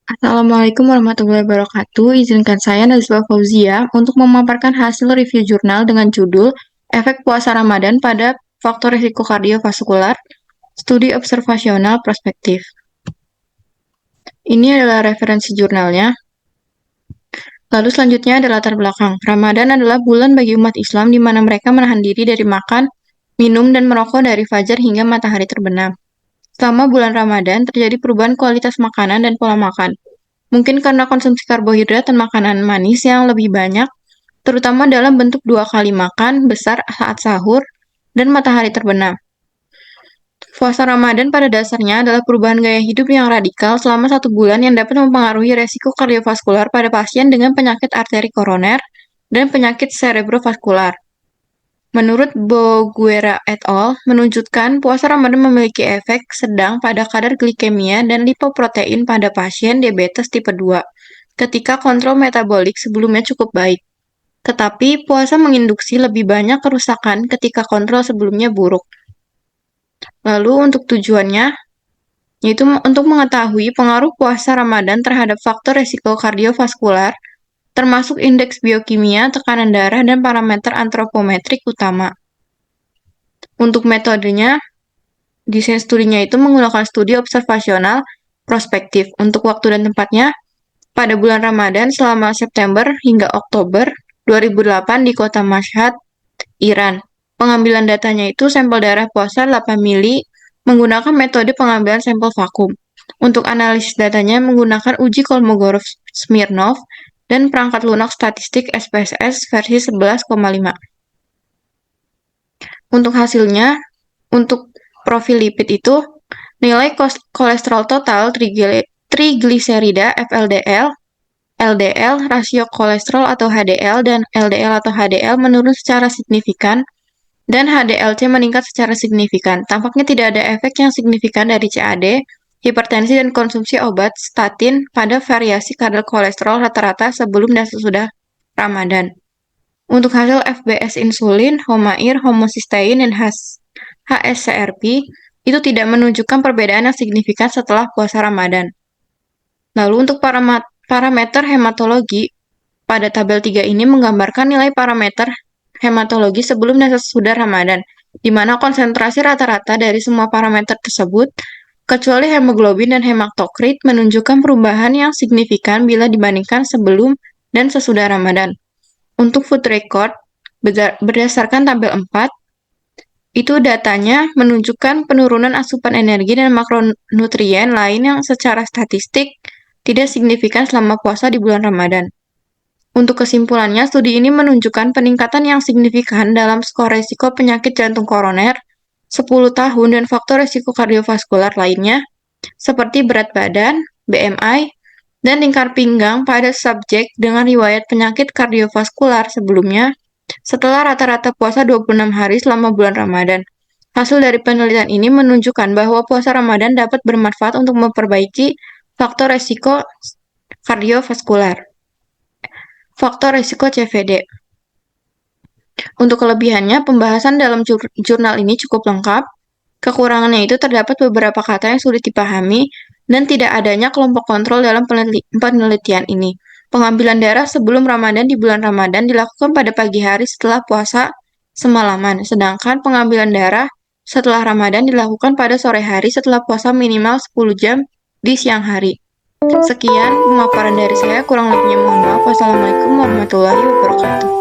Assalamualaikum warahmatullahi wabarakatuh. Izinkan saya Nazwa Fauzia untuk memaparkan hasil review jurnal dengan judul Efek Puasa Ramadan pada Faktor Risiko Kardiovaskular, Studi Observasional Prospektif. Ini adalah referensi jurnalnya. Lalu selanjutnya ada latar belakang. Ramadan adalah bulan bagi umat Islam di mana mereka menahan diri dari makan, minum, dan merokok dari fajar hingga matahari terbenam. Selama bulan Ramadan, terjadi perubahan kualitas makanan dan pola makan. Mungkin karena konsumsi karbohidrat dan makanan manis yang lebih banyak, terutama dalam bentuk 2 kali makan besar saat sahur dan matahari terbenam. Puasa Ramadan pada dasarnya adalah perubahan gaya hidup yang radikal selama 1 bulan yang dapat mempengaruhi resiko kardiovaskular pada pasien dengan penyakit arteri koroner dan penyakit cerebrovaskular. Menurut Boguera et al., menunjukkan puasa Ramadan memiliki efek sedang pada kadar glikemia dan lipoprotein pada pasien diabetes tipe 2, ketika kontrol metabolik sebelumnya cukup baik. Tetapi, puasa menginduksi lebih banyak kerusakan ketika kontrol sebelumnya buruk. Lalu, untuk tujuannya, yaitu untuk mengetahui pengaruh puasa Ramadan terhadap faktor resiko kardiovaskular, termasuk indeks biokimia, tekanan darah, dan parameter antropometrik utama. Untuk metodenya, desain studinya itu menggunakan studi observasional prospektif. Untuk waktu dan tempatnya, pada bulan Ramadan selama September hingga Oktober 2008 di kota Mashhad, Iran. Pengambilan datanya itu sampel darah puasa 8 mili menggunakan metode pengambilan sampel vakum. Untuk analisis datanya menggunakan uji Kolmogorov-Smirnov dan perangkat lunak statistik SPSS versi 11,5. Untuk hasilnya, untuk profil lipid itu, nilai kolesterol total, trigliserida FLDL, LDL, rasio kolesterol atau HDL, dan LDL atau HDL menurun secara signifikan, dan HDLC meningkat secara signifikan. Tampaknya tidak ada efek yang signifikan dari CAD, hipertensi, dan konsumsi obat statin pada variasi kadar kolesterol rata-rata sebelum dan sesudah Ramadan. Untuk hasil FBS insulin, HOMA-IR, homocysteine, dan HSCRP, itu tidak menunjukkan perbedaan yang signifikan setelah puasa Ramadan. Lalu untuk parameter hematologi, pada tabel 3 ini menggambarkan nilai parameter hematologi sebelum dan sesudah Ramadan, di mana konsentrasi rata-rata dari semua parameter tersebut, kecuali hemoglobin dan hematokrit, menunjukkan perubahan yang signifikan bila dibandingkan sebelum dan sesudah Ramadan. Untuk food record, berdasarkan tabel 4, itu datanya menunjukkan penurunan asupan energi dan makronutrien lain yang secara statistik tidak signifikan selama puasa di bulan Ramadan. Untuk kesimpulannya, studi ini menunjukkan peningkatan yang signifikan dalam skor resiko penyakit jantung koroner 10 tahun dan faktor resiko kardiovaskular lainnya, seperti berat badan, BMI, dan lingkar pinggang pada subjek dengan riwayat penyakit kardiovaskular sebelumnya setelah rata-rata puasa 26 hari selama bulan Ramadan. Hasil dari penelitian ini menunjukkan bahwa puasa Ramadan dapat bermanfaat untuk memperbaiki faktor resiko kardiovaskular. Faktor resiko CVD. Untuk kelebihannya, pembahasan dalam jurnal ini cukup lengkap. Kekurangannya itu terdapat beberapa kata yang sulit dipahami dan tidak adanya kelompok kontrol dalam penelitian ini. Pengambilan darah sebelum Ramadan di bulan Ramadan dilakukan pada pagi hari setelah puasa semalaman, sedangkan pengambilan darah setelah Ramadan dilakukan pada sore hari setelah puasa minimal 10 jam di siang hari. Sekian pemaparan dari saya, kurang lebihnya mohon maaf. Wassalamualaikum warahmatullahi wabarakatuh.